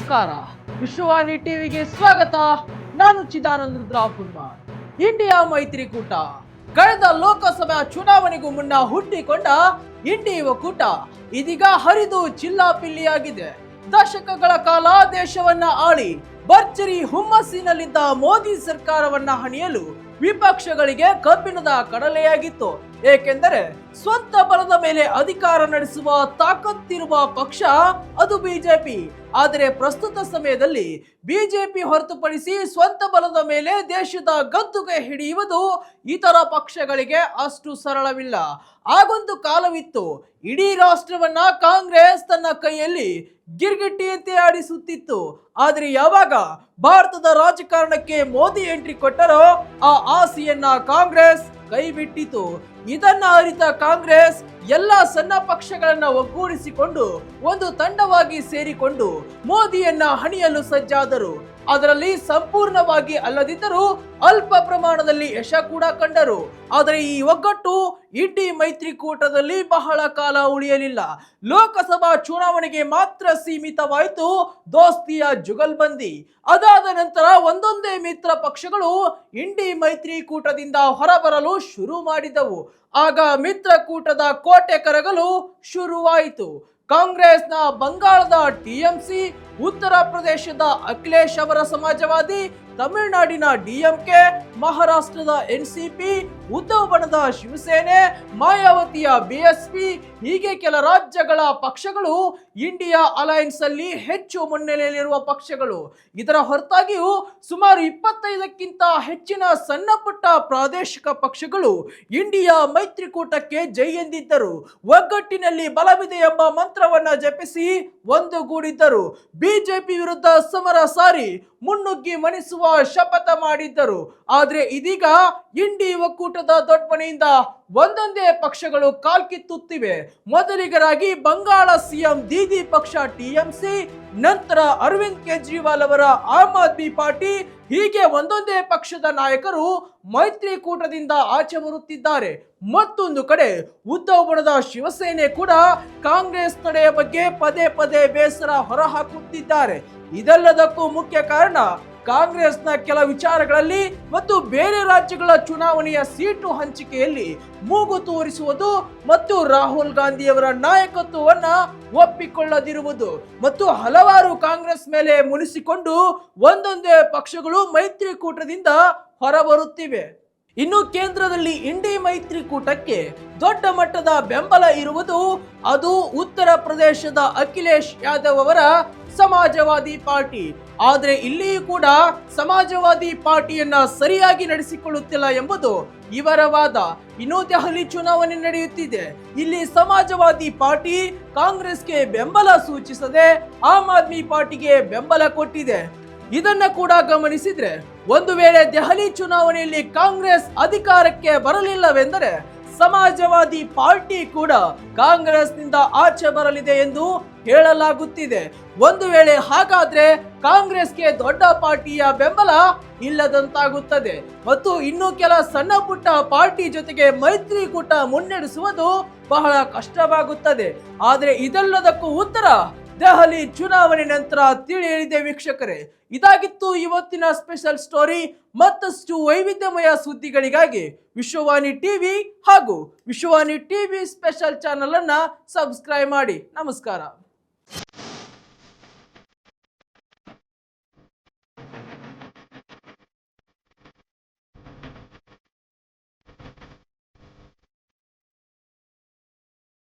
ನಮಸ್ಕಾರ. ವಿಶ್ವವಾಣಿ ಟಿವಿಗೆ ಸ್ವಾಗತ. ನಾನು ಚಿದಾನಂದ ರುದ್ರಾಪುರ್ಮಾರ್. ಇಂಡಿಯಾ ಮೈತ್ರಿಕೂಟ ಕಳೆದ ಲೋಕಸಭಾ ಚುನಾವಣೆಗೂ ಮುನ್ನ ಹುಟ್ಟಿಕೊಂಡ ಇಂಡಿ ಒಕ್ಕೂಟ ಇದೀಗ ಹರಿದು ಚಿಲ್ಲಾಪಿಲ್ಲಿಯಾಗಿದೆ. ದಶಕಗಳ ಕಾಲ ದೇಶವನ್ನ ಆಳಿ ಭರ್ಜರಿ ಹುಮ್ಮಸ್ಸಿನಲ್ಲಿದ್ದ ಮೋದಿ ಸರ್ಕಾರವನ್ನ ಹಣಿಯಲು ವಿಪಕ್ಷಗಳಿಗೆ ಕಬ್ಬಿಣದ ಕಡಲೆಯಾಗಿತ್ತು. ಏಕೆಂದರೆ ಸ್ವಂತ ಬಲದ ಮೇಲೆ ಅಧಿಕಾರ ನಡೆಸುವ ತಾಕತ್ತಿರುವ ಪಕ್ಷ ಅದು ಬಿಜೆಪಿ. ಆದರೆ ಪ್ರಸ್ತುತ ಸಮಯದಲ್ಲಿ ಬಿಜೆಪಿ ಹೊರತುಪಡಿಸಿ ಸ್ವಂತ ಬಲದ ಮೇಲೆ ದೇಶದ ಗದ್ದುಗೆ ಹಿಡಿಯುವುದು ಇತರ ಪಕ್ಷಗಳಿಗೆ ಅಷ್ಟು ಸರಳವಿಲ್ಲ. ಆಗೊಂದು ಕಾಲವಿತ್ತು, ಇಡೀ ರಾಷ್ಟ್ರವನ್ನ ಕಾಂಗ್ರೆಸ್ ತನ್ನ ಕೈಯಲ್ಲಿ ಗಿರ್ಗಿಟ್ಟಿಯಂತೆ ಆಡಿಸುತ್ತಿತ್ತು. ಆದರೆ ಯಾವಾಗ ಭಾರತದ ರಾಜಕಾರಣಕ್ಕೆ ಮೋದಿ ಎಂಟ್ರಿ ಕೊಟ್ಟರೋ ಆ ಆಸೆಯನ್ನ ಕಾಂಗ್ರೆಸ್ ಕೈ ಬಿಟ್ಟಿತು. ಇದನ್ನ ಅರಿತ ಕಾಂಗ್ರೆಸ್ ಎಲ್ಲ ಸಣ್ಣ ಪಕ್ಷಗಳನ್ನ ಒಗ್ಗೂಡಿಸಿಕೊಂಡು ಒಂದು ತಂಡವಾಗಿ ಸೇರಿಕೊಂಡು ಮೋದಿಯನ್ನ ಹಣಿಯಲು ಸಜ್ಜಾದರು. ಅದರಲ್ಲಿ ಸಂಪೂರ್ಣವಾಗಿ ಅಲ್ಲದಿದ್ದರೂ ಅಲ್ಪ ಪ್ರಮಾಣದಲ್ಲಿ ಯಶ ಕೂಡ ಕಂಡರು. ಆದರೆ ಈ ಒಗ್ಗಟ್ಟು ಇಂಡಿ ಮೈತ್ರಿಕೂಟದಲ್ಲಿ ಬಹಳ ಕಾಲ ಉಳಿಯಲಿಲ್ಲ. ಲೋಕಸಭಾ ಚುನಾವಣೆಗೆ ಮಾತ್ರ ಸೀಮಿತವಾಯಿತು ದೋಸ್ತಿಯ ಜುಗಲ್ಬಂದಿ. ಅದಾದ ನಂತರ ಒಂದೊಂದೇ ಮಿತ್ರ ಪಕ್ಷಗಳು ಇಂಡಿ ಮೈತ್ರಿಕೂಟದಿಂದ ಹೊರಬರಲು ಶುರು ಮಾಡಿದವು. ಆಗ ಮಿತ್ರಕೂಟದ ಕೋಟೆ ಕರಗಲು ಶುರುವಾಯಿತು. ಕಾಂಗ್ರೆಸ್ನ ಬಂಗಾಳದ ಟಿಎಂಸಿ, ಉತ್ತರ ಪ್ರದೇಶದ ಅಖಿಲೇಶ್ ಅವರ ಸಮಾಜವಾದಿ, ತಮಿಳುನಾಡಿನ ಡಿಎಂಕೆ, ಮಹಾರಾಷ್ಟ್ರದ ಎನ್ಸಿಪಿ, ಉದ್ಧವ್ ಬಣದ ಶಿವಸೇನೆ, ಮಾಯಾವತಿಯ ಬಿಎಸ್ಪಿ, ಹೀಗೆ ಕೆಲ ರಾಜ್ಯಗಳ ಪಕ್ಷಗಳು ಇಂಡಿಯಾ ಅಲಯನ್ಸ್ ಅಲ್ಲಿ ಹೆಚ್ಚು ಮುನ್ನೆಲೆಯಲ್ಲಿರುವ ಪಕ್ಷಗಳು. ಇದರ ಹೊರತಾಗಿಯೂ ಸುಮಾರು 25ಕ್ಕಿಂತ ಹೆಚ್ಚಿನ ಸಣ್ಣ ಪುಟ್ಟ ಪ್ರಾದೇಶಿಕ ಪಕ್ಷಗಳು ಇಂಡಿಯಾ ಮೈತ್ರಿಕೂಟಕ್ಕೆ ಜೈ ಎಂದಿದ್ದರು. ಒಗ್ಗಟ್ಟಿನಲ್ಲಿ ಬಲವಿದೆ ಎಂಬ ಮಂತ್ರವನ್ನ ಜಪಿಸಿ ಒಂದುಗೂಡಿದ್ದರು. ಬಿಜೆಪಿ ವಿರುದ್ಧ ಸಮರ ಸಾರಿ ಮುನ್ನುಗ್ಗಿ ಮಣಿಸುವ ಶಪಥ ಮಾಡಿದ್ದರು. ಆದ್ರೆ ಇದೀಗ ಇಂಡಿ ಒಕ್ಕೂಟದ ದೊಡ್ಡಮನೆಯಿಂದ ಒಂದೊಂದೇ ಪಕ್ಷಗಳು ಕಾಲ್ಕಿತ್ತುತ್ತಿವೆ. ಮೊದಲಿಗರಾಗಿ ಬಂಗಾಳ ಸಿಎಂ ದೀದಿ ಪಕ್ಷ ಟಿಎಂಸಿ, ನಂತರ ಅರವಿಂದ್ ಕೇಜ್ರಿವಾಲ್ ಅವರ ಆಮ್ ಆದ್ಮಿ ಪಾರ್ಟಿ, ಹೀಗೆ ಒಂದೊಂದೇ ಪಕ್ಷದ ನಾಯಕರು ಮೈತ್ರಿಕೂಟದಿಂದ ಆಚೆ ಬರುತ್ತಿದ್ದಾರೆ. ಮತ್ತೊಂದು ಕಡೆ ಉದ್ಧವ್ ಬಣದ ಶಿವಸೇನೆ ಕೂಡ ಕಾಂಗ್ರೆಸ್ ನಡೆಯ ಬಗ್ಗೆ ಪದೇ ಪದೇ ಬೇಸರ ಹೊರಹಾಕುತ್ತಿದ್ದಾರೆ. ಇದೆಲ್ಲದಕ್ಕೂ ಮುಖ್ಯ ಕಾರಣ ಕಾಂಗ್ರೆಸ್ನ ಕೆಲ ವಿಚಾರಗಳಲ್ಲಿ ಮತ್ತು ಬೇರೆ ರಾಜ್ಯಗಳ ಚುನಾವಣೆಯ ಸೀಟು ಹಂಚಿಕೆಯಲ್ಲಿ ಮೂಗು ತೋರಿಸುವುದು ಮತ್ತು ರಾಹುಲ್ ಗಾಂಧಿಯವರ ನಾಯಕತ್ವವನ್ನ ಒಪ್ಪಿಕೊಳ್ಳದಿರುವುದು ಮತ್ತು ಹಲವಾರು ಕಾಂಗ್ರೆಸ್ ಮೇಲೆ ಮುನಿಸಿಕೊಂಡು ಒಂದೊಂದೇ ಪಕ್ಷಗಳು ಮೈತ್ರಿಕೂಟದಿಂದ ಹೊರಬರುತ್ತಿವೆ. ಇನ್ನು ಕೇಂದ್ರದಲ್ಲಿ ಇಂಡಿ ಮೈತ್ರಿಕೂಟಕ್ಕೆ ದೊಡ್ಡ ಮಟ್ಟದ ಬೆಂಬಲ ಇರುವುದು ಅದು ಉತ್ತರ ಪ್ರದೇಶದ ಅಖಿಲೇಶ್ ಯಾದವ್ ಅವರ ಸಮಾಜವಾದಿ ಪಾರ್ಟಿ. ಆದರೆ ಇಲ್ಲಿಯೂ ಕೂಡ ಸಮಾಜವಾದಿ ಪಾರ್ಟಿಯನ್ನ ಸರಿಯಾಗಿ ನಡೆಸಿಕೊಳ್ಳುತ್ತಿಲ್ಲ ಎಂಬುದು ಇವರ ವಾದ. ಇನ್ನು ದೆಹಲಿ ಚುನಾವಣೆ ನಡೆಯುತ್ತಿದೆ. ಇಲ್ಲಿ ಸಮಾಜವಾದಿ ಪಾರ್ಟಿ ಕಾಂಗ್ರೆಸ್ಗೆ ಬೆಂಬಲ ಸೂಚಿಸದೆ ಆಮ್ ಆದ್ಮಿ ಪಾರ್ಟಿಗೆ ಬೆಂಬಲ ಕೊಟ್ಟಿದೆ. ಇದನ್ನ ಕೂಡ ಗಮನಿಸಿದ್ರೆ ಒಂದು ವೇಳೆ ದೆಹಲಿ ಚುನಾವಣೆಯಲ್ಲಿ ಕಾಂಗ್ರೆಸ್ ಅಧಿಕಾರಕ್ಕೆ ಬರಲಿಲ್ಲವೆಂದರೆ ಸಮಾಜವಾದಿ ಪಾರ್ಟಿ ಕೂಡ ಕಾಂಗ್ರೆಸ್ನಿಂದ ಆಚೆ ಬರಲಿದೆ ಎಂದು ಹೇಳಲಾಗುತ್ತಿದೆ. ಒಂದು ವೇಳೆ ಹಾಗಾದ್ರೆ ಕಾಂಗ್ರೆಸ್ಗೆ ದೊಡ್ಡ ಪಾರ್ಟಿಯ ಬೆಂಬಲ ಇಲ್ಲದಂತಾಗುತ್ತದೆ ಮತ್ತು ಇನ್ನು ಕೆಲ ಸಣ್ಣ ಪುಟ್ಟ ಪಾರ್ಟಿ ಜೊತೆಗೆ ಮೈತ್ರಿಕೂಟ ಮುನ್ನಡೆಸುವುದು ಬಹಳ ಕಷ್ಟವಾಗುತ್ತದೆ. ಆದರೆ ಇದೆಲ್ಲದಕ್ಕೂ ಉತ್ತರ ದೆಹಲಿ ಚುನಾವಣೆ ನಂತರ ತಿಳಿಯಲಿದೆ ವೀಕ್ಷಕರೇ. ಇದಾಗಿತ್ತು ಇವತ್ತಿನ ಸ್ಪೆಷಲ್ ಸ್ಟೋರಿ. ಮತ್ತಷ್ಟು ವೈವಿಧ್ಯಮಯ ಸುದ್ದಿಗಳಿಗಾಗಿ ವಿಶ್ವವಾಣಿ ಟಿವಿ ಹಾಗೂ ವಿಶ್ವವಾಣಿ ಟಿವಿ ಸ್ಪೆಷಲ್ ಚಾನೆಲ್ ಅನ್ನ ಸಬ್ಸ್ಕ್ರೈಬ್ ಮಾಡಿ. ನಮಸ್ಕಾರ.